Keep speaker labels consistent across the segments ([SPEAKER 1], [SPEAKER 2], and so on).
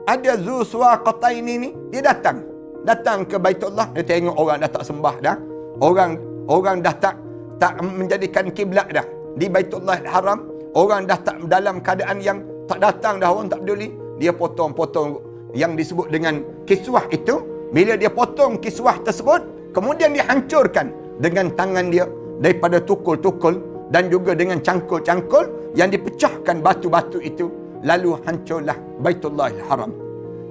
[SPEAKER 1] ada Zu Suwaqataini ni, dia datang ke Baitullah, dia tengok orang dah tak sembah dah. Orang dah tak menjadikan kiblat dah. Di Baitullah Haram, orang dah tak dalam keadaan yang tak datang dah, orang tak peduli. Dia potong-potong yang disebut dengan kiswah itu. Bila dia potong kiswah tersebut, kemudian dihancurkan dengan tangan dia daripada tukul-tukul dan juga dengan cangkul-cangkul yang dipecahkan batu-batu itu. Lalu hancurlah Baitullah Haram.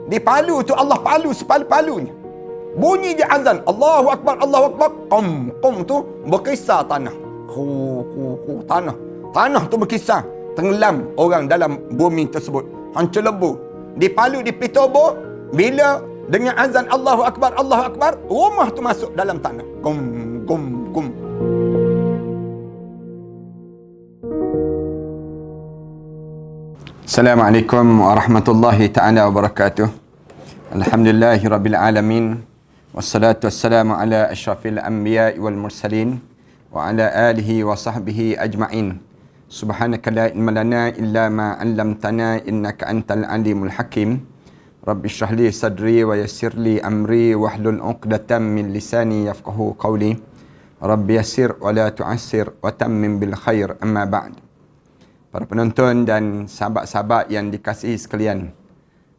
[SPEAKER 1] Di palu tu Allah palu sepalu-palunya. Bunyi je azan, Allahu Akbar, Allahu Akbar. Qum tu berkisar tanah. Tanah tu berkisar. Tenggelam orang dalam bumi tersebut. Hancur lebu. Di palu, di Pitobo, bila dengan azan Allahu Akbar, Allahu Akbar, rumah tu masuk dalam tanah. Kum. Assalamualaikum warahmatullahi ta'ala wabarakatuh. Alhamdulillahirabbil alamin. Wassalatu wassalamu ala asyrafil anbiya'i wal mursalin wa ala alihi wa sahbihi ajma'in. Subhanaka la ilma lana illa ma 'allamtana innaka antal alimul hakim. Rabbi shrah li sadri wa yassir li amri wahlul 'uqdatam min lisani yafqahu qawli. Rabbi yassir wa la tu'assir wa tammim bil khair, amma ba'd. Para penonton dan sahabat-sahabat yang dikasihi sekalian,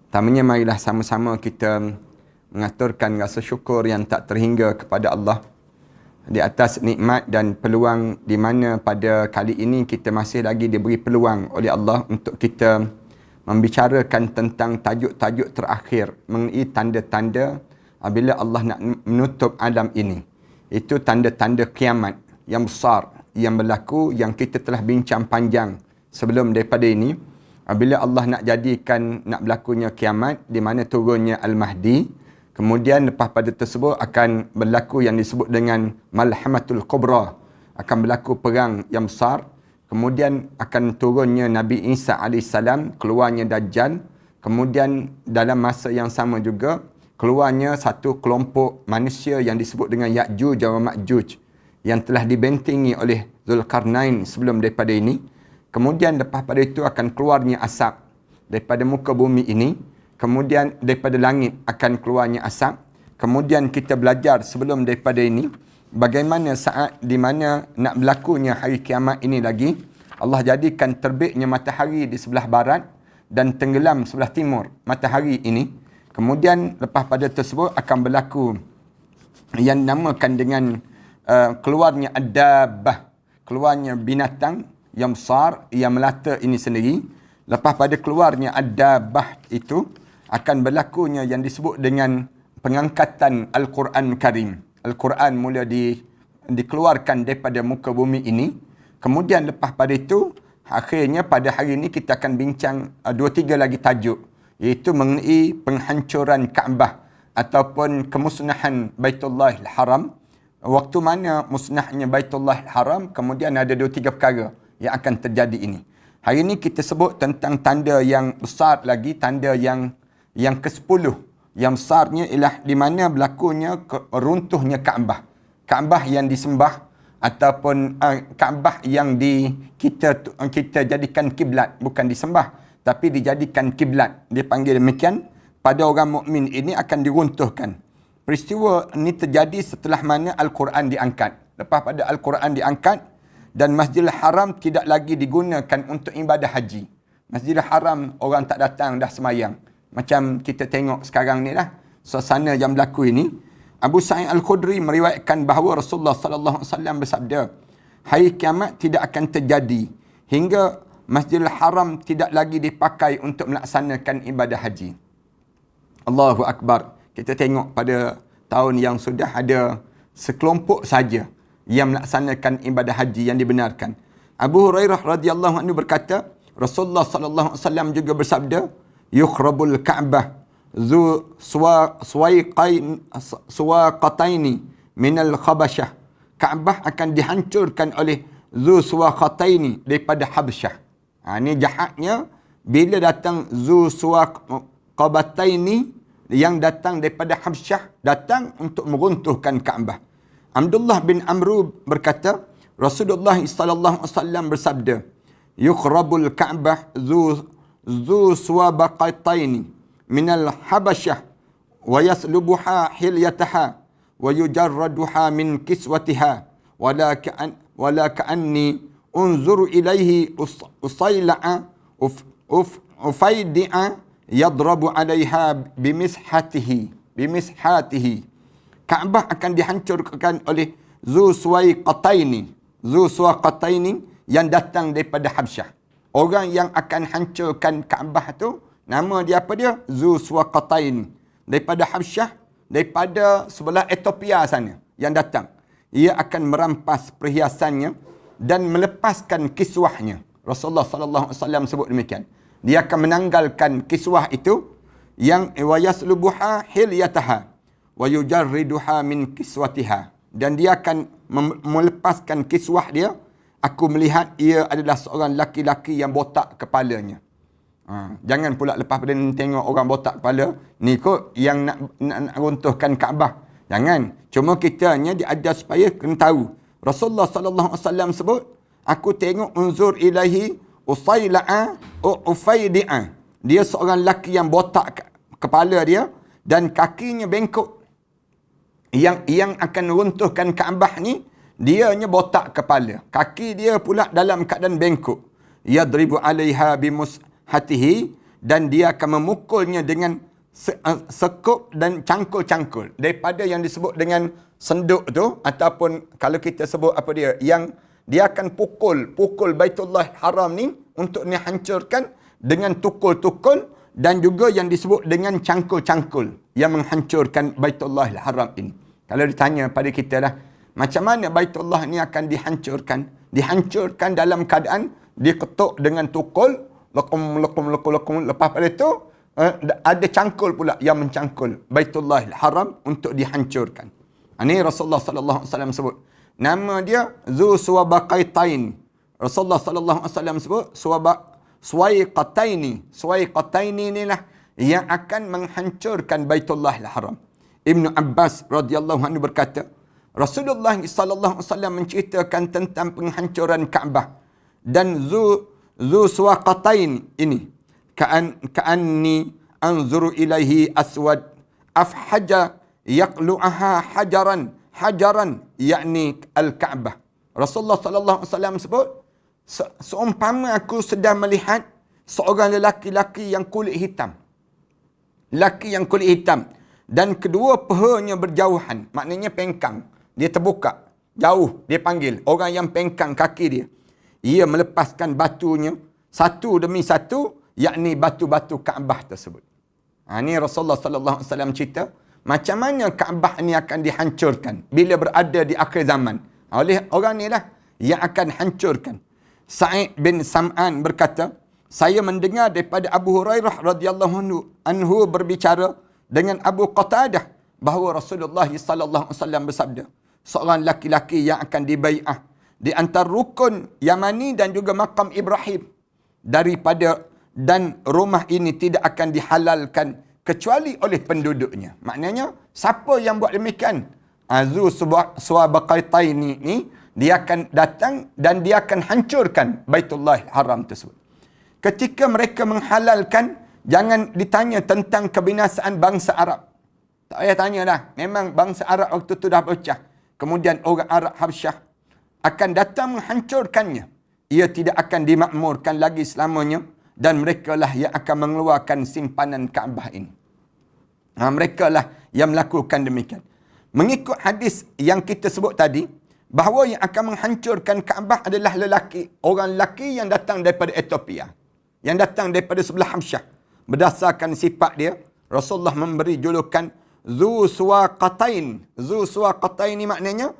[SPEAKER 1] pertamanya marilah sama-sama kita mengaturkan rasa syukur yang tak terhingga kepada Allah di atas nikmat dan peluang di mana pada kali ini kita masih lagi diberi peluang oleh Allah untuk kita membicarakan tentang tajuk-tajuk terakhir mengenai tanda-tanda apabila Allah nak menutup alam ini. Itu tanda-tanda kiamat yang besar yang berlaku, yang kita telah bincang panjang sebelum daripada ini. Apabila Allah nak jadikan, nak berlakunya kiamat, di mana turunnya Al-Mahdi, kemudian lepas pada tersebut akan berlaku yang disebut dengan Malhamatul Kubra, akan berlaku perang yang besar, kemudian akan turunnya Nabi Isa AS, keluarnya Dajjal, kemudian dalam masa yang sama juga keluarnya satu kelompok manusia yang disebut dengan Ya'juj dan Ma'juj yang telah dibentengi oleh Zulkarnain sebelum daripada ini. Kemudian lepas pada itu akan keluarnya asap daripada muka bumi ini. Kemudian daripada langit akan keluarnya asap. Kemudian kita belajar sebelum daripada ini bagaimana saat di mana nak berlakunya hari kiamat ini lagi. Allah jadikan terbitnya matahari di sebelah barat dan tenggelam sebelah timur matahari ini. Kemudian lepas pada tersebut akan berlaku yang dinamakan dengan keluarnya ad-dabbah, keluarnya binatang yang besar, yang melata ini sendiri. Lepas pada keluarnya ad-dabbah itu akan berlakunya yang disebut dengan pengangkatan Al-Quran Karim. Al-Quran mula dikeluarkan daripada muka bumi ini. Kemudian lepas pada itu, akhirnya pada hari ini kita akan bincang 2-3 lagi tajuk, iaitu mengenai penghancuran Kaabah ataupun kemusnahan Baitullah Haram. Waktu mana musnahnya Baitullah Haram, kemudian ada 2-3 perkara yang akan terjadi ini. Hari ini kita sebut tentang tanda yang besar lagi, tanda yang ke-10. Yang besarnya ialah di mana berlakunya runtuhnya Kaabah. Kaabah yang disembah ataupun Kaabah yang kita jadikan kiblat, bukan disembah tapi dijadikan kiblat. Dipanggil demikian. Pada orang mukmin ini akan diruntuhkan. Peristiwa ini terjadi setelah mana Al-Quran diangkat. Lepas pada Al-Quran diangkat dan Masjidil Haram tidak lagi digunakan untuk ibadah haji. Masjidil Haram orang tak datang dah semayang. Macam kita tengok sekarang ni lah suasana yang berlaku ini. Abu Sa'id Al-Khudri meriwayatkan bahawa Rasulullah sallallahu alaihi wasallam bersabda, hari kiamat tidak akan terjadi hingga Masjidil Haram tidak lagi dipakai untuk melaksanakan ibadah haji. Allahu Akbar. Kita tengok pada tahun yang sudah ada sekelompok saja yang melaksanakan ibadah haji yang dibenarkan. Abu Hurairah radhiyallahu anhu berkata, Rasulullah sallallahu alaihi wasallam juga bersabda, yukhrabul Ka'bah zu suwaqataini minal khabasyah. Kaabah akan dihancurkan oleh zu suwaqataini daripada Habsyah. Ini jahatnya bila datang zu suwaqataini yang datang daripada Habsyah, datang untuk meruntuhkan Kaabah. Abdullah bin Amru berkata, Rasulullah sallallahu alaihi wasallam bersabda, yukhrabul Ka'bah zu suwabaqataini minal habasyah wa yaslubuha hilyataha wa yujarraduha min kiswatiha wala ka'anni unzuru ilaihi usaila'a ufaidi'a yadrabu 'alaiha bimishatihi. Kaabah akan dihancurkan oleh Zu Suwaiqataini yang datang daripada Habsyah. Orang yang akan hancurkan Kaabah tu, nama dia apa dia? Zu Suwaiqataini. Daripada Habsyah, daripada sebelah Ethiopia sana yang datang. Ia akan merampas perhiasannya dan melepaskan kiswahnya. Rasulullah sallallahu alaihi wasallam sebut demikian. Dia akan menanggalkan kiswah itu yang wa yaslubuha hilyataha wa yujarriduha min kiswatiha. Dan dia akan melepaskan kiswah dia. Aku melihat ia adalah seorang laki-laki yang botak kepalanya. Jangan pula lepas pada tengok orang botak kepala, ni kot yang nak runtuhkan Kaabah. Jangan. Cuma kita hanya diajar supaya kena tahu. Rasulullah sallallahu alaihi wasallam sebut, aku tengok unzur ilahi usaila'a ufaidi'a. Dia seorang lelaki yang botak kepala dia dan kakinya bengkok. Yang akan runtuhkan Kaabah ni, dia hanya botak kepala. Kaki dia pula dalam keadaan bengkok. Yadribu 'alaiha bimushatihi, dan dia akan memukulnya dengan sekup dan cangkul-cangkul. Daripada yang disebut dengan senduk tu, ataupun kalau kita sebut apa dia, yang dia akan pukul Baitullah Haram ni untuk dihancurkan dengan tukul-tukul, dan juga yang disebut dengan cangkul-cangkul yang menghancurkan Baitullah Haram ini. Kalau ditanya pada kita lah, macam mana Baitullah ni akan dihancurkan? Dihancurkan dalam keadaan diketuk dengan tukul, lekum. Lepas pada itu, ada cangkul pula yang mencangkul Baitullah Haram untuk dihancurkan. Ini Rasulullah sallallahu alaihi wasallam sebut. Nama dia Zu Suwaiqataini. Rasulullah sallallahu alaihi wasallam sebut Suwaiqataini. Suwaiqataini inilah yang akan menghancurkan Baitullah Haram. Ibnu Abbas radhiyallahu anhu berkata, Rasulullah sallallahu alaihi wasallam menceritakan tentang penghancuran Kaabah dan Zu Suwaiqataini ini. Ka'anni anzuru ilaihi aswad afhaja yaqlu'aha hajaran yakni al-Kaabah. Rasulullah sallallahu alaihi wasallam sebut, seumpama aku sedang melihat seorang lelaki yang kulit hitam. Lelaki yang kulit hitam dan kedua pehanya berjauhan, maknanya pengkang. Dia terbuka jauh, dia panggil orang yang pengkang kaki dia. Ia melepaskan batunya satu demi satu, yakni batu-batu Kaabah tersebut. Ini Rasulullah sallallahu alaihi wasallam cerita macam mana Kaabah ni akan dihancurkan bila berada di akhir zaman. Oleh orang ni lah yang akan hancurkan. Sa'id bin Sam'an berkata, saya mendengar daripada Abu Hurairah radhiyallahu anhu berbicara dengan Abu Qatadah bahawa Rasulullah sallallahu alaihi wasallam bersabda, seorang laki-laki yang akan dibai'ah di antara rukun Yamani dan juga makam Ibrahim dan rumah ini tidak akan dihalalkan kecuali oleh penduduknya. Maknanya, siapa yang buat demikian? Zu Suwaiqataini ni, dia akan datang dan dia akan hancurkan Baitullah Haram tersebut. Ketika mereka menghalalkan, jangan ditanya tentang kebinasaan bangsa Arab. Tak payah tanya dah. Memang bangsa Arab waktu itu dah pecah. Kemudian orang Arab Habsyah akan datang menghancurkannya. Ia tidak akan dimakmurkan lagi selamanya. Dan mereka lah yang akan mengeluarkan simpanan Kaabah ini. Mereka lah yang melakukan demikian. Mengikut hadis yang kita sebut tadi, bahawa yang akan menghancurkan Kaabah adalah orang lelaki yang datang daripada Ethiopia. Yang datang daripada sebelah Habsyah. Berdasarkan sifat dia, Rasulullah memberi julukan Zu Suwaiqataini. Zu Suwaiqataini maknanya,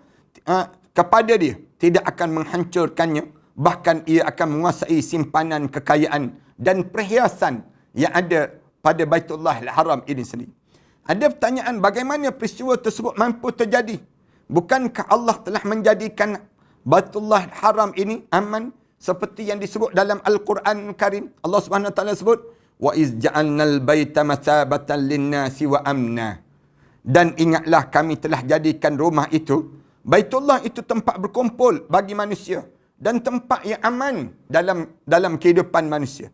[SPEAKER 1] kepada dia tidak akan menghancurkannya. Bahkan ia akan menguasai simpanan kekayaan dan perhiasan yang ada pada Baitullah Haram ini sendiri. Ada pertanyaan, bagaimana peristiwa tersebut mampu terjadi? Bukankah Allah telah menjadikan Baitullah Haram ini aman seperti yang disebut dalam Al-Quran Karim? Allah Subhanahu Wa Taala sebut, wa iz ja'alnal baita masabatan lin-nasi wa amna. Dan ingatlah kami telah jadikan rumah itu, Baitullah itu tempat berkumpul bagi manusia dan tempat yang aman dalam kehidupan manusia.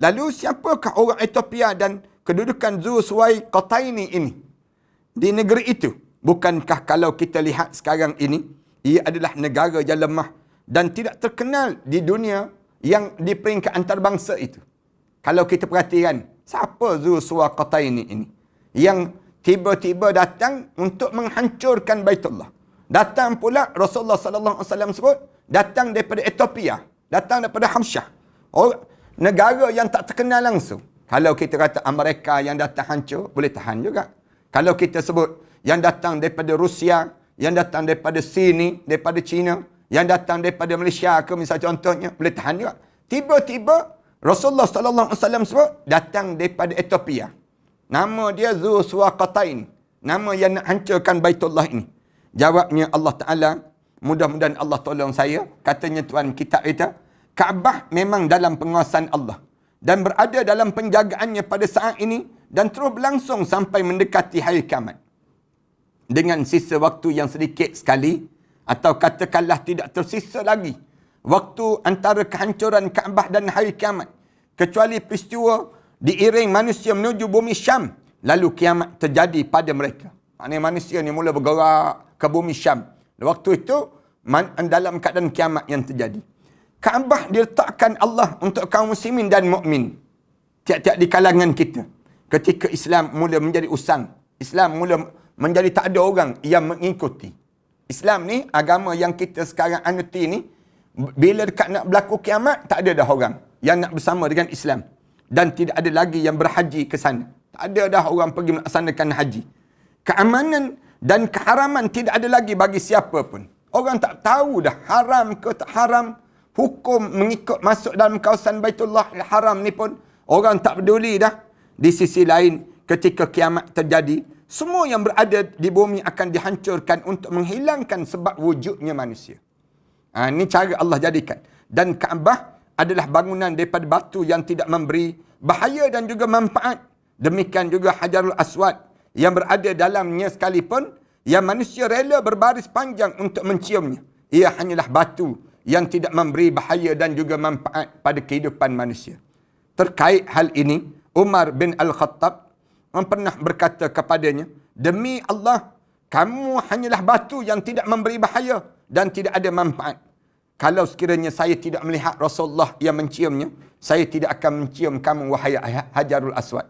[SPEAKER 1] Lalu siapakah orang Ethiopia dan kedudukan Zu Suwaiqataini ini di negeri itu? Bukankah kalau kita lihat sekarang ini, ia adalah negara yang lemah dan tidak terkenal di dunia yang di peringkat antarabangsa itu. Kalau kita perhatikan, siapa Zu Suwaiqataini ini? Yang tiba-tiba datang untuk menghancurkan Baitullah. Datang pula Rasulullah sallallahu alaihi wasallam sebut, datang daripada Ethiopia, datang daripada Hamsyah. Negara yang tak terkenal langsung. Kalau kita kata Amerika yang datang hancur, boleh tahan juga. Kalau kita sebut yang datang daripada Rusia, yang datang daripada sini, daripada China, yang datang daripada Malaysia ke misal contohnya, boleh tahan juga. Tiba-tiba Rasulullah sallallahu alaihi wasallam sebut datang daripada Ethiopia. Nama dia Zu Suwaiqatain. Nama yang nak hancurkan Baitullah ini. Jawabnya Allah Ta'ala, mudah-mudahan Allah tolong saya. Katanya Tuhan kitab kita, Kaabah memang dalam penguasaan Allah dan berada dalam penjagaannya pada saat ini dan terus berlangsung sampai mendekati hari kiamat. Dengan sisa waktu yang sedikit sekali, atau katakanlah tidak tersisa lagi waktu antara kehancuran Kaabah dan hari kiamat, kecuali peristiwa diiring manusia menuju bumi Syam, lalu kiamat terjadi pada mereka. Maknanya manusia ni mula bergerak ke bumi Syam. Waktu itu dalam keadaan kiamat yang terjadi. Kaabah diletakkan Allah untuk kaum muslimin dan mukmin. Tiap-tiap di kalangan kita. Ketika Islam mula menjadi usang, Islam mula menjadi tak ada orang yang mengikuti. Islam ni, agama yang kita sekarang anuti ni, bila dekat nak berlaku kiamat, tak ada dah orang yang nak bersama dengan Islam. Dan tidak ada lagi yang berhaji ke sana. Tak ada dah orang pergi melaksanakan haji. Keamanan dan keharaman tidak ada lagi bagi siapa pun. Orang tak tahu dah haram ke tak haram. Hukum mengikut masuk dalam kawasan Baitullah Haram ni pun orang tak peduli dah. Di sisi lain, ketika kiamat terjadi, semua yang berada di bumi akan dihancurkan untuk menghilangkan sebab wujudnya manusia. Ini cara Allah jadikan. Dan Kaabah adalah bangunan daripada batu yang tidak memberi bahaya dan juga manfaat. Demikian juga Hajarul Aswad yang berada dalamnya sekalipun, yang manusia rela berbaris panjang untuk menciumnya. Ia hanyalah batu yang tidak memberi bahaya dan juga manfaat pada kehidupan manusia. Terkait hal ini, Umar bin Al-Khattab pernah berkata kepadanya, demi Allah, kamu hanyalah batu yang tidak memberi bahaya dan tidak ada manfaat. Kalau sekiranya saya tidak melihat Rasulullah yang menciumnya, saya tidak akan mencium kamu, wahai Hajarul Aswad.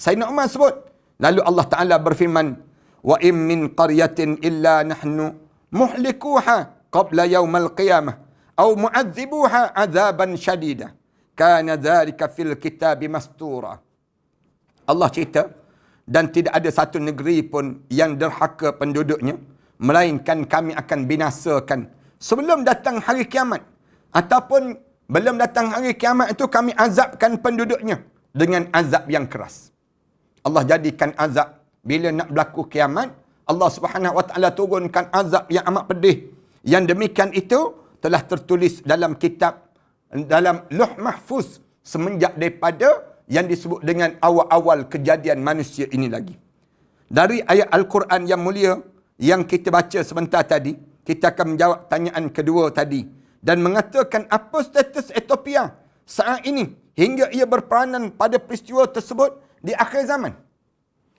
[SPEAKER 1] Sayyidina Umar sebut. Lalu Allah Ta'ala berfirman, wa in min qaryatin illa nahnu muhlikuha qabla yawmal qiyamah au mu'adzibuha azaban syadida. Kana dhalika fil kitabi mastura. Allah cerita, dan tidak ada satu negeri pun yang derhaka penduduknya, melainkan kami akan binasakan sebelum datang hari kiamat. Ataupun belum datang hari kiamat itu kami azabkan penduduknya dengan azab yang keras. Allah jadikan azab bila nak berlaku kiamat, Allah Subhanahu Wa Taala turunkan azab yang amat pedih. Yang demikian itu telah tertulis dalam kitab, dalam Lauh Mahfuz semenjak daripada yang disebut dengan awal-awal kejadian manusia ini lagi. Dari ayat Al-Quran yang mulia yang kita baca sebentar tadi, kita akan menjawab tanyaan kedua tadi dan mengatakan apa status Ethiopia saat ini hingga ia berperanan pada peristiwa tersebut di akhir zaman.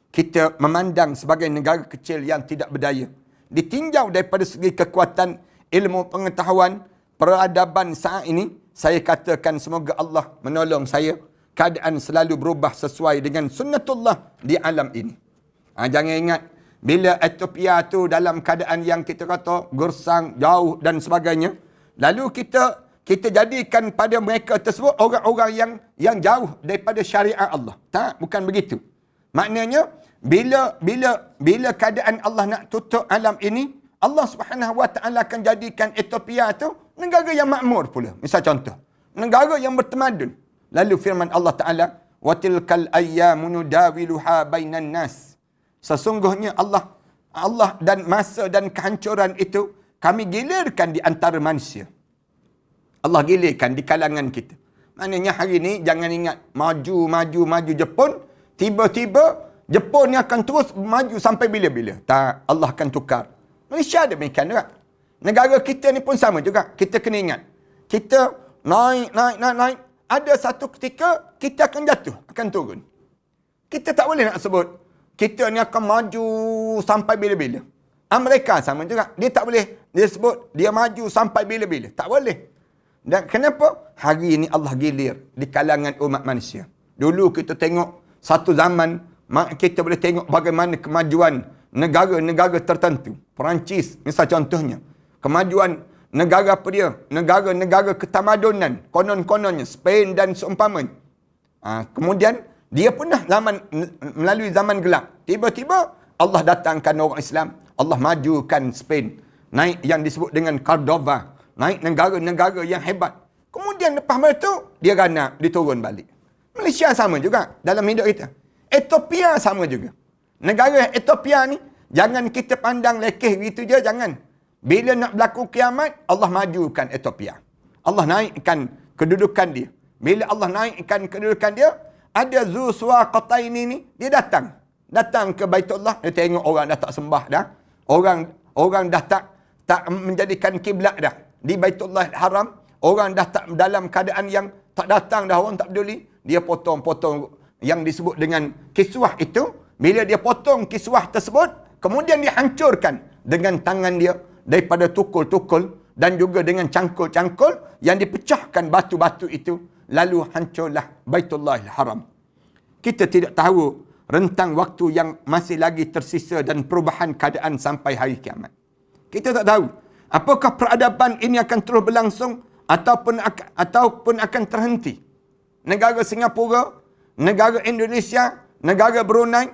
[SPEAKER 1] Kita memandang sebagai negara kecil yang tidak berdaya, ditinjau daripada segi kekuatan ilmu pengetahuan, peradaban saat ini. Saya katakan semoga Allah menolong saya, keadaan selalu berubah sesuai dengan sunnatullah di alam ini. Jangan ingat, bila Ethiopia tu dalam keadaan yang kita kata gersang, jauh dan sebagainya, lalu kita jadikan pada mereka tersebut orang-orang yang jauh daripada syariat Allah. Tak, bukan begitu. Maknanya bila keadaan Allah nak tutup alam ini, Allah Subhanahu Wa Taala akan jadikan Ethiopia tu negara yang makmur pula. Misal contoh, negara yang bertamadun. Lalu firman Allah Taala, wa tilkal ayyamu nudawiluha bainan nas. Sesungguhnya Allah dan masa dan kehancuran itu kami gilirkan di antara manusia. Allah gilirkan di kalangan kita. Maknanya hari ni jangan ingat maju Jepun, tiba-tiba Jepun ni akan terus maju sampai bila-bila. Tak, Allah akan tukar. Malaysia demikian juga. Negara kita ni pun sama juga. Kita kena ingat. Kita naik. Ada satu ketika kita akan jatuh, akan turun. Kita tak boleh nak sebut kita ni akan maju sampai bila-bila. Amerika sama juga. Dia tak boleh dia sebut dia maju sampai bila-bila. Tak boleh. Dan kenapa? Hari ini Allah gilir di kalangan umat manusia. Dulu kita tengok satu zaman, kita boleh tengok bagaimana kemajuan negara-negara tertentu. Perancis, misal contohnya. Kemajuan negara apa dia? Negara-negara ketamadunan. Konon-kononnya. Spain dan seumpamanya. Kemudian, dia pun dah melalui zaman gelap. Tiba-tiba, Allah datangkan orang Islam. Allah majukan Spain. Naik yang disebut dengan Cordova. Naik negara-negara yang hebat. Kemudian lepas itu, dia ganak, diturun balik. Malaysia sama juga dalam hidup kita. Ethiopia sama juga. Negara Ethiopia ni, jangan kita pandang lekeh gitu je, jangan. Bila nak berlaku kiamat, Allah majukan Ethiopia. Allah naikkan kedudukan dia. Bila Allah naikkan kedudukan dia, ada Zu Suwaqataini ni, dia datang. Datang ke Baitullah, dia tengok orang dah tak sembah dah. Orang dah tak menjadikan kiblat dah. Di Baitullah Haram, orang dah tak dalam keadaan yang tak datang dah, orang tak peduli. Dia potong-potong yang disebut dengan kiswah itu. Bila dia potong kiswah tersebut, kemudian dia hancurkan dengan tangan dia daripada tukul-tukul dan juga dengan cangkul-cangkul yang dipecahkan batu-batu itu. Lalu hancurlah Baitullahil Haram. Kita tidak tahu rentang waktu yang masih lagi tersisa dan perubahan keadaan sampai hari kiamat. Kita tak tahu apakah peradaban ini akan terus berlangsung ataupun akan terhenti. Negara Singapura, negara Indonesia, negara Brunei,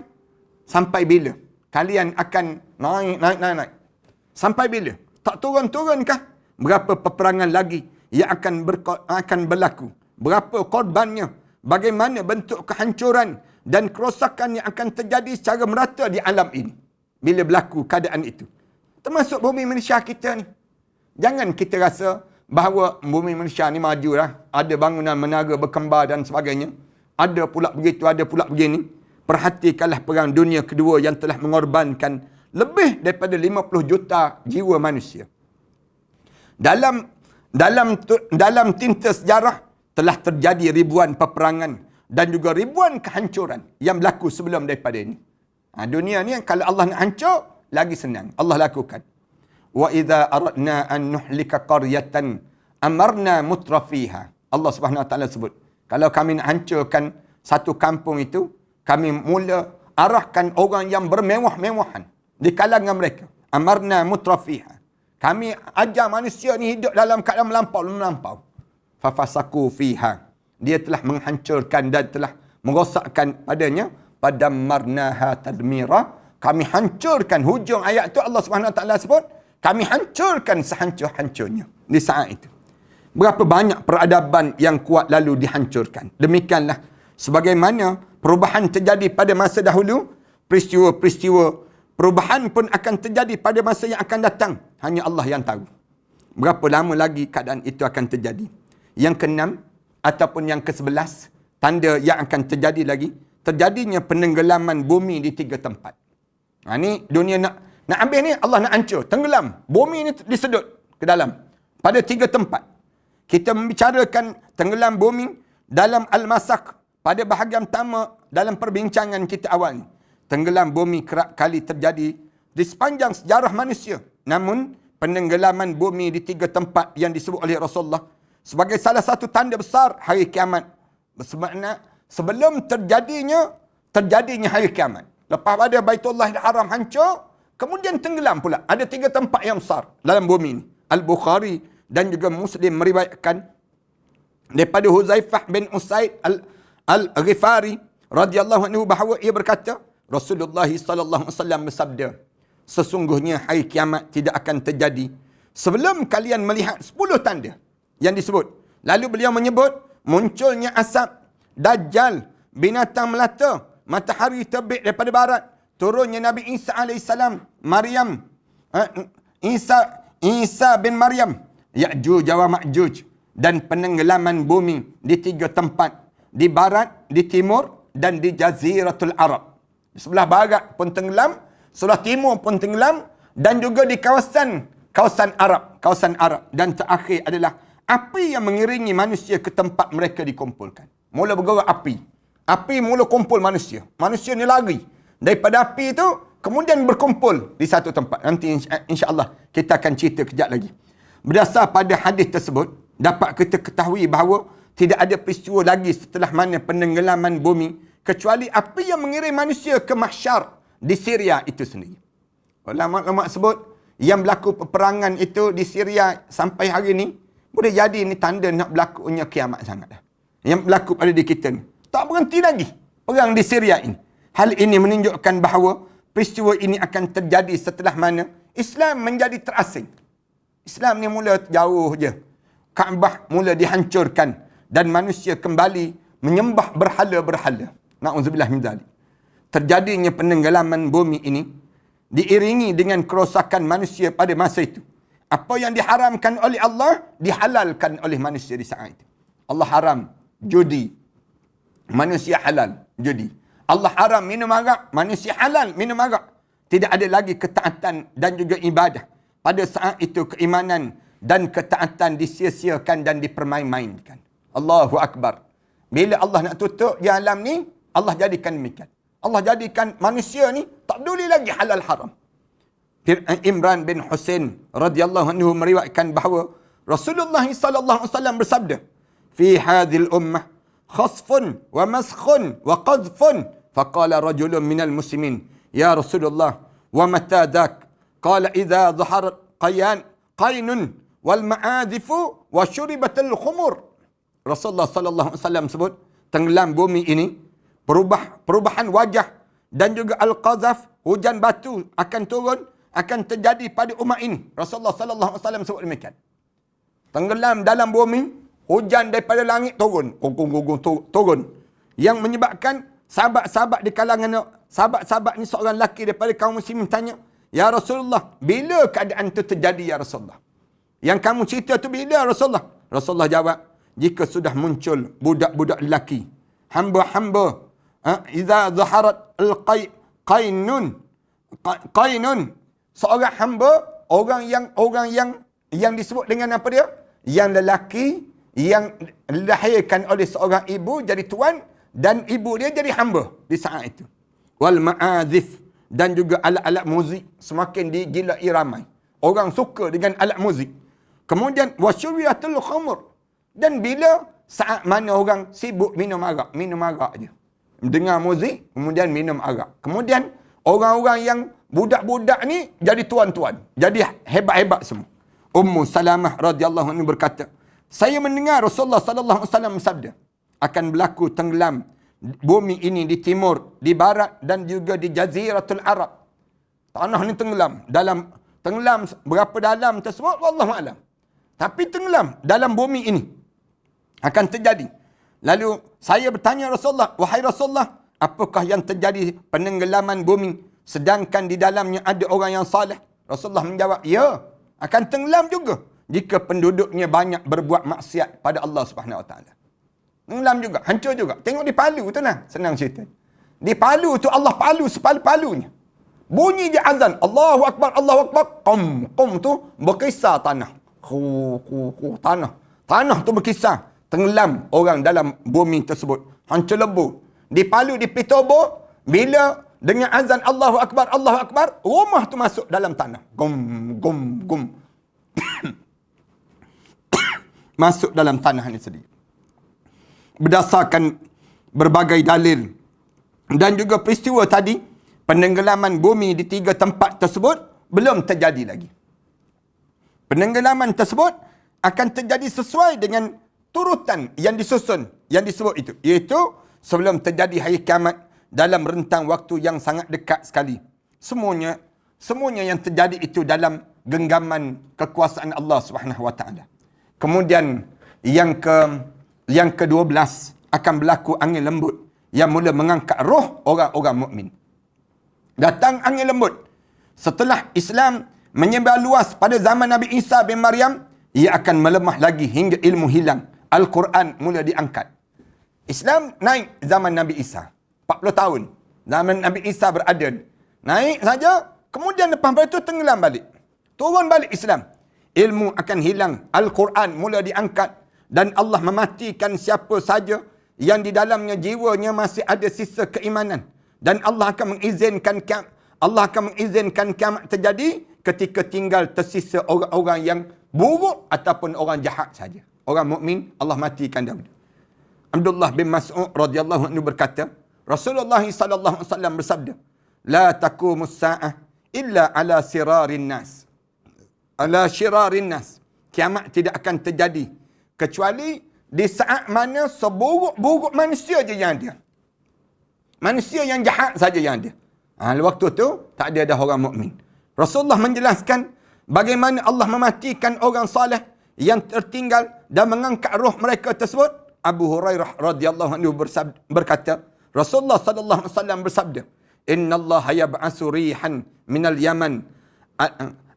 [SPEAKER 1] sampai bila kalian akan naik? Sampai bila? Tak turun-turunkah? Berapa peperangan lagi yang akan berlaku? Berapa korbannya? Bagaimana bentuk kehancuran dan kerosakan yang akan terjadi secara merata di alam ini bila berlaku keadaan itu? Termasuk bumi Malaysia kita ni. Jangan kita rasa bahawa bumi Malaysia ni maju lah. Ada bangunan menara berkembar dan sebagainya. Ada pula begitu, ada pula begini. Perhatikanlah perang dunia kedua yang telah mengorbankan lebih daripada 50 juta jiwa manusia. Dalam tinta sejarah telah terjadi ribuan peperangan dan juga ribuan kehancuran yang berlaku sebelum daripada ini. Dunia ni kalau Allah nak hancur, lagi senang. Allah lakukan. Wa idza aradna an nuhlika qaryatan amarna mutrafiha. Allah Subhanahu Wa Taala sebut, kalau kami nak hancurkan satu kampung itu, kami mula arahkan orang yang bermewah-mewahan di kalangan mereka. Amarna mutrafiha. Kami ajar manusia ni hidup dalam keadaan melampau. Fafasaku fiha. Dia telah menghancurkan dan telah merosakkan padanya. Padammarnaha tadmira. Kami hancurkan. Hujung ayat tu Allah Subhanahu Wa Taala sebut, kami hancurkan sehancur-hancurnya di saat itu. Berapa banyak peradaban yang kuat lalu dihancurkan. Demikianlah sebagaimana perubahan terjadi pada masa dahulu, peristiwa-peristiwa perubahan pun akan terjadi pada masa yang akan datang. Hanya Allah yang tahu. Berapa lama lagi keadaan itu akan terjadi. Yang keenam ataupun yang ke-11, tanda yang akan terjadi lagi, terjadinya penenggelaman bumi di 3 tempat. Ni dunia nak habis ni, Allah nak hancur, tenggelam. Bumi ni disedut ke dalam. Pada 3 tempat. Kita membicarakan tenggelam bumi dalam Al-Masaq pada bahagian pertama dalam perbincangan kita awal ni. Tenggelam bumi kerap kali terjadi di sepanjang sejarah manusia. Namun, penenggelaman bumi di 3 tempat yang disebut oleh Rasulullah sebagai salah satu tanda besar hari kiamat. Bermakna sebelum terjadinya hari kiamat. Lepas pada Baitullah Haram hancur, kemudian tenggelam pula. Ada 3 tempat yang besar dalam bumi ini. Al-Bukhari dan juga Muslim meriwayatkan daripada Huzaifah bin Usaid Al-Ghifari radhiyallahu anhu bahawa ia berkata, Rasulullah sallallahu alaihi wasallam bersabda, sesungguhnya hari kiamat tidak akan terjadi sebelum kalian melihat 10 tanda yang disebut. Lalu beliau menyebut munculnya asap, Dajjal, binatang melata, matahari terbit daripada barat, turunnya Nabi Isa alaihissalam, Maryam, Isa bin Maryam, Ya'juj wa Ma'juj, dan penenggelaman bumi di 3 tempat, di barat, di timur dan di Jaziratul Arab. Di sebelah barat pun tenggelam, sebelah timur pun tenggelam, dan juga di kawasan Arab. Dan terakhir adalah api yang mengiringi manusia ke tempat mereka dikumpulkan. Mula bergerak api. Api mula kumpul manusia. Manusia ni lari daripada api itu, kemudian berkumpul di satu tempat. Nanti insya-Allah kita akan cerita kejap lagi. Berdasar pada hadis tersebut, dapat kita ketahui bahawa tidak ada peristiwa lagi setelah mana penenggelaman bumi kecuali api yang mengirim manusia ke mahsyar di Syria itu sendiri. Ulama-ulama sebut yang berlaku peperangan itu di Syria sampai hari ini, boleh jadi ini tanda nak berlakunya kiamat sangat dah. Yang berlaku pada di kita ni. Tak berhenti lagi perang di Syria ini. Hal ini menunjukkan bahawa peristiwa ini akan terjadi setelah mana Islam menjadi terasing. Islam ni mula jauh je. Kaabah mula dihancurkan dan manusia kembali menyembah berhala-berhala. Na'udzubillah min dzalik. Terjadinya penenggelaman bumi ini diiringi dengan kerosakan manusia pada masa itu. Apa yang diharamkan oleh Allah, dihalalkan oleh manusia di saat itu. Allah haram judi, manusia halal judi. Allah haram minum arak, manusia halal minum arak. Tidak ada lagi ketaatan dan juga ibadah. Pada saat itu keimanan dan ketaatan disia-siakan dan dipermain-mainkan. Allahu Akbar. Bila Allah nak tutup di alam ni, Allah jadikan demikian. Allah jadikan manusia ni tak peduli lagi halal haram. Imran bin Husain radhiyallahu anhu meriwayatkan bahawa Rasulullah sallallahu alaihi wasallam bersabda, "Fi hadhil ummah khasfun wa maskhun wa qadhfun." Faqala rajulun minal muslimin, "Ya Rasulullah, wa mata dhak?" Qala, "Idza dhaharat qainun wal ma'adhifu wa syuribatul khumur." Rasulullah sallallahu alaihi wasallam sebut, tenggelam bumi ini, perubahan wajah dan juga al-qazaf, hujan batu akan turun, akan terjadi pada umat ini. Rasulullah sallallahu alaihi wasallam sebut demikian. Tenggelam dalam bumi, hujan daripada langit turun, turun. Yang menyebabkan sahabat-sahabat di kalangan sahabat-sahabat ni seorang lelaki daripada kaum muslimin tanya, "Ya Rasulullah, bila keadaan itu terjadi ya Rasulullah? Yang kamu cerita tu bila Rasulullah?" Rasulullah jawab, "Jika sudah muncul budak-budak lelaki, hamba-hamba, idza zaharat qainun, seorang hamba, orang yang disebut dengan apa dia? Yang lelaki yang dilahirkan oleh seorang ibu jadi tuan dan ibu dia jadi hamba di saat itu. Wal ma'azif, dan juga alat-alat muzik semakin digilai ramai. Orang suka dengan alat muzik. Kemudian wasyuriyatul khamr, dan bila saat mana orang sibuk minum arak je. Dengar muzik, kemudian minum arak. Kemudian orang-orang yang budak-budak ni jadi tuan-tuan, jadi hebat-hebat semua. Ummu Salamah radhiyallahu anha berkata, "Saya mendengar Rasulullah sallallahu alaihi wasallam bersabda, akan berlaku tenggelam bumi ini di timur, di barat dan juga di Jaziratul Arab." Tanah ni tenggelam berapa dalam tersebut wallahu alam. Tapi tenggelam dalam bumi ini akan terjadi. Lalu saya bertanya Rasulullah, "Wahai Rasulullah, apakah yang terjadi penenggelaman bumi sedangkan di dalamnya ada orang yang saleh?" Rasulullah menjawab, "Ya, akan tenggelam juga jika penduduknya banyak berbuat maksiat pada Allah Subhanahu Wa Taala." Tenggelam juga, hancur juga. Tengok di Palu tu nah, senang cerita. Di Palu tu Allah palu sepalu-palunya. Bunyi je azan, Allahu Akbar, Allahu Akbar. Qum tu berkisar tanah. Tanah tu berkisar. Tenggelam orang dalam bumi tersebut. Hancur lebur. Di Palu, di Pitobo, bila dengan azan Allahu Akbar, Allahu Akbar, rumah tu masuk dalam tanah. Gum. Masuk dalam tanah ini sendiri. Berdasarkan berbagai dalil dan juga peristiwa tadi, penenggelaman bumi di 3 tempat tersebut belum terjadi lagi. Penenggelaman tersebut akan terjadi sesuai dengan turutan yang disusun, yang disebut itu. Iaitu sebelum terjadi hari kiamat dalam rentang waktu yang sangat dekat sekali. Semuanya yang terjadi itu dalam genggaman kekuasaan Allah Subhanahu Wa Taala. Kemudian yang ke-12 akan berlaku angin lembut yang mula mengangkat roh orang-orang mukmin. Datang angin lembut. Setelah Islam menyebar luas pada zaman Nabi Isa bin Maryam, ia akan melemah lagi hingga ilmu hilang. Al-Quran mula diangkat. Islam naik zaman Nabi Isa. 40 tahun. Zaman Nabi Isa berada. Naik saja, kemudian lepas itu tenggelam balik. Turun balik Islam. Ilmu akan hilang. Al-Quran mula diangkat. Dan Allah mematikan siapa saja yang di dalamnya jiwanya masih ada sisa keimanan. Dan Allah akan mengizinkan kiamat terjadi ketika tinggal tersisa orang-orang yang buruk ataupun orang jahat saja. Orang mukmin Allah matikan dahulu. Abdullah bin Mas'ud radhiyallahu anhu berkata, Rasulullah sallallahu alaihi wasallam bersabda, "La taqumus sa'ah illa ala sirarin nas." Ala syirarin nas. Kiamat tidak akan terjadi kecuali di saat mana seburuk-buruk manusia je yang ada. Manusia yang jahat saja yang ada. Waktu tu tak ada dah orang mukmin. Rasulullah menjelaskan bagaimana Allah mematikan orang saleh yang tertinggal dan mengangkat roh mereka tersebut. Abu Hurairah radhiyallahu anhu berkata, Rasulullah sallallahu alaihi wasallam bersabda, "Innallaha yab'atsu rihan minal Yaman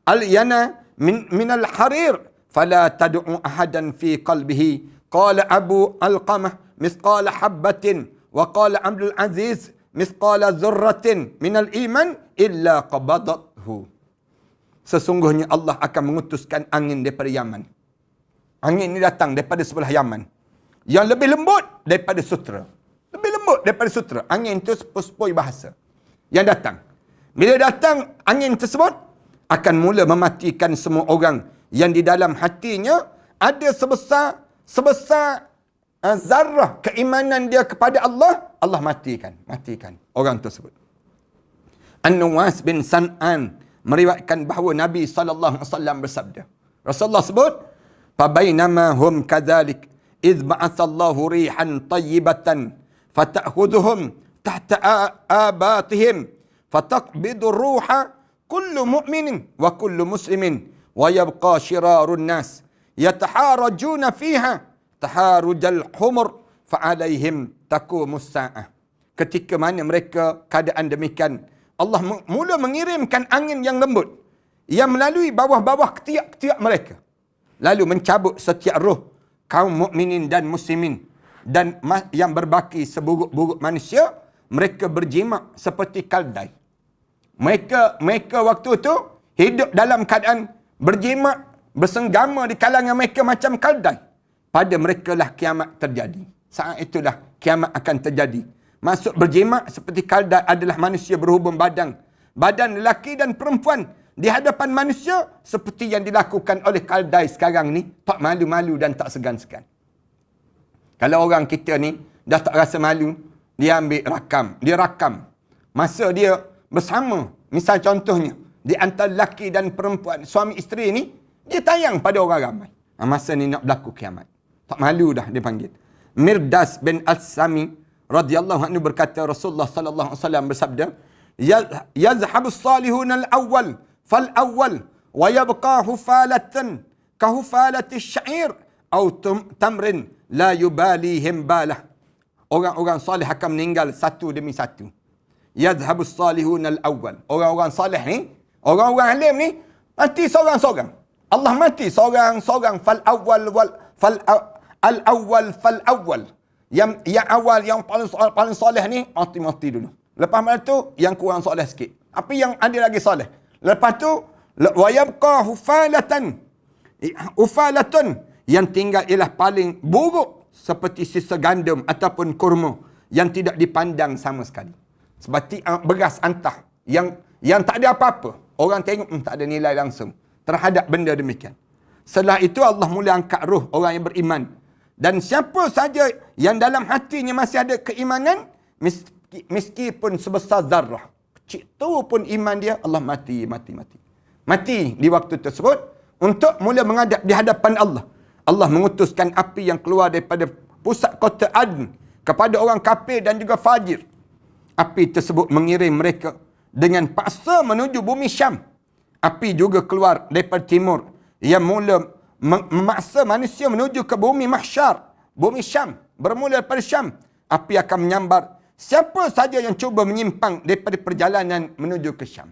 [SPEAKER 1] al-yana minal harir fala tad'u ahadan fi qalbihi." Qala Abu Alqamah misqala habbatin wa qala Abdul Aziz misqala dzurratin minal iman illa qabadathu. Sesungguhnya Allah akan mengutuskan angin daripada Yaman. Angin ini datang daripada sebelah Yaman, yang lebih lembut daripada sutera. Lebih lembut daripada sutera. Angin itu sepoi bahasa yang datang. Bila datang angin tersebut, akan mula mematikan semua orang yang di dalam hatinya ada sebesar zarrah keimanan dia kepada Allah. Allah matikan orang tersebut. An-Nuwas bin San'an meriwayatkan bahawa Nabi SAW bersabda, Rasulullah sebut, "Fabainama hum kadzalik idh ba'atsallahu rihan tayyibatan fata'khudhuhum tahta abatihim fataqbidu ruha kullu mu'minin wa kullu muslimin wa yabqa shirarun nas yataharajuna fiha taharujal humur fa'alaihim taqumus sa'ah." Ketika mana mereka keadaan demikian, Allah mula mengirimkan angin yang lembut yang melalui bawah-bawah ketiak-ketiak mereka, lalu mencabut setiap roh kaum mukminin dan muslimin, dan yang berbaki seburuk-buruk manusia, mereka berjimat seperti kaldai. Mereka waktu itu hidup dalam keadaan berjimat, bersenggama di kalangan mereka macam kaldai. Pada mereka lah kiamat terjadi. Saat itulah kiamat akan terjadi. Maksud berjimat seperti kaldai adalah manusia berhubung badan lelaki dan perempuan di hadapan manusia seperti yang dilakukan oleh kaldai sekarang ni, tak malu-malu dan tak segan-segan. Kalau orang kita ni dah tak rasa malu, dia ambil dia rakam masa dia bersama. Misal contohnya, di antara lelaki dan perempuan, suami isteri ni, dia tayang pada orang ramai. Masa ni nak berlaku kiamat. Tak malu dah dia panggil. Mirdas bin Al-Sami radhiyallahu anhu berkata, Rasulullah sallallahu alaihi wasallam bersabda, "Yazhabus salihun al-awwal fal-awwal wa yabqa hufalatan ka hufalati sya'ir aw tamrin la yubalihim balah." Orang-orang salih akan meninggal satu demi satu. Yazhabus salihun al-awwal. Orang-orang salih ni, orang-orang alim ni, mati seorang-seorang. Allah mati seorang-seorang. Fal-awwal fal-awwal. Yang awal, yang paling soleh ni, mati dulu. Lepas tu, yang kurang soleh sikit. Apa yang ada lagi soleh? Lepas tu, wayabqa hufalatun. Yang tinggal ialah paling buruk, seperti sisa gandum ataupun kurma, yang tidak dipandang sama sekali. Seperti beras antah, yang tak ada apa-apa. Orang tengok, tak ada nilai langsung terhadap benda demikian. Setelah itu, Allah mula angkat roh orang yang beriman. Dan siapa saja yang dalam hatinya masih ada keimanan, meskipun sebesar zarrah, kecil tu pun iman dia, Allah mati di waktu tersebut untuk mula menghadap di hadapan Allah. Allah mengutuskan api yang keluar daripada pusat kota Adn kepada orang kafir dan juga fajir. Api tersebut mengirim mereka dengan paksa menuju bumi Syam. Api juga keluar daripada timur yang mula memaksa manusia menuju ke bumi mahsyar, bumi Syam. Bermula daripada Syam, api akan menyambar siapa saja yang cuba menyimpang daripada perjalanan menuju ke Syam.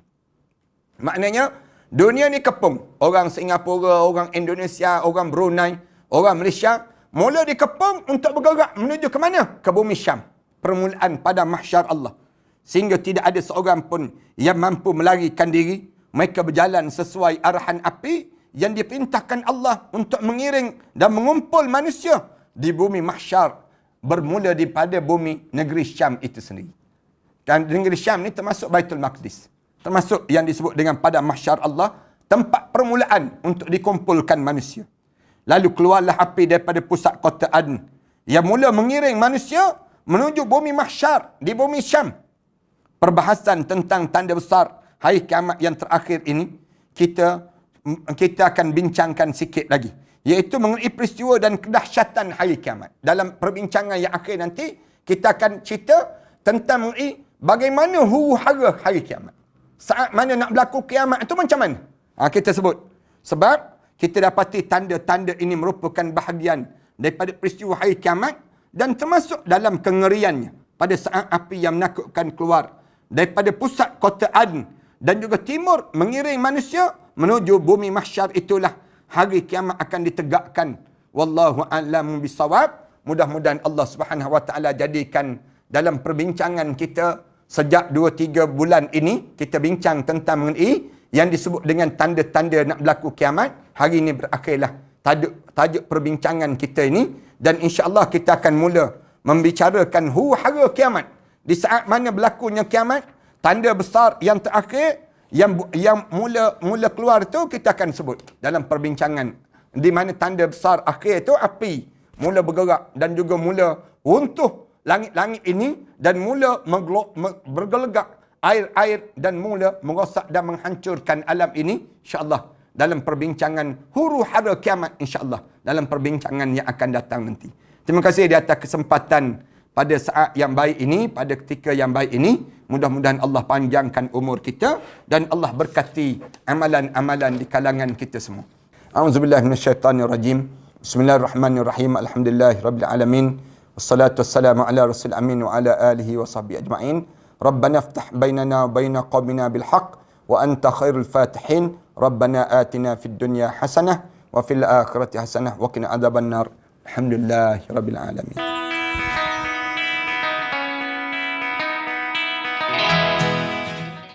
[SPEAKER 1] Maknanya, dunia ni kepung. Orang Singapura, orang Indonesia, orang Brunei, orang Malaysia, mula dikepung untuk bergerak menuju ke mana? Ke bumi Syam. Permulaan pada mahsyar Allah. Sehingga tidak ada seorang pun yang mampu melarikan diri. Mereka berjalan sesuai arahan api yang diperintahkan Allah untuk mengiring dan mengumpul manusia di bumi mahsyar bermula daripada bumi negeri Syam itu sendiri. Dan negeri Syam ni termasuk Baitul Maqdis. Termasuk yang disebut dengan padang mahsyar Allah, tempat permulaan untuk dikumpulkan manusia. Lalu keluarlah api daripada pusat kota Aden yang mula mengiring manusia menuju bumi mahsyar di bumi Syam. Perbahasan tentang tanda besar hari kiamat yang terakhir ini kita akan bincangkan sikit lagi, iaitu mengenai peristiwa dan kedahsyatan hari kiamat. Dalam perbincangan yang akhir nanti kita akan cerita tentang mengenai bagaimana huru-hara hari kiamat. Saat mana nak berlaku kiamat itu macam mana? Kita sebut. Sebab kita dapati tanda-tanda ini merupakan bahagian daripada peristiwa hari kiamat dan termasuk dalam kengeriannya pada saat api yang menakutkan keluar daripada pusat kota Aden dan juga timur mengiring manusia menuju bumi mahsyar. Itulah hari kiamat akan ditegakkan. Wallahu a'lam bisawab. Mudah-mudahan Allah Subhanahu wa taala jadikan dalam perbincangan kita sejak 2-3 bulan ini kita bincang tentang mengenai yang disebut dengan tanda-tanda nak berlaku kiamat. Hari ini berakhirlah tajuk perbincangan kita ini dan insya-Allah kita akan mula membicarakan huru-hara kiamat. Di saat mana berlakunya kiamat, tanda besar yang terakhir yang mula keluar tu kita akan sebut dalam perbincangan. Di mana tanda besar akhir itu api mula bergerak dan juga mula runtuh langit-langit ini dan mula bergelegak air-air dan mula merosak dan menghancurkan alam ini, insya-Allah dalam perbincangan huru-hara kiamat, insya-Allah dalam perbincangan yang akan datang nanti. Terima kasih di atas kesempatan pada saat yang baik ini, pada ketika yang baik ini. Mudah-mudahan Allah panjangkan umur kita dan Allah berkati amalan-amalan di kalangan kita semua. A'udzubillahi minasyaitanirrajim. Bismillahirrahmanirrahim. Alhamdulillahirabbil alamin. Wassalatu wassalamu ala rasul amin wa ala alihi wa sahbihi ajma'in. Rabbana iftah bainana wa baina qaumina bil haqq wa anta khairul fatihin. Rabbana atina fid dunya hasanah wa fil akhirati hasanah wa qina adzabannar. Alhamdulillahirabbil alamin.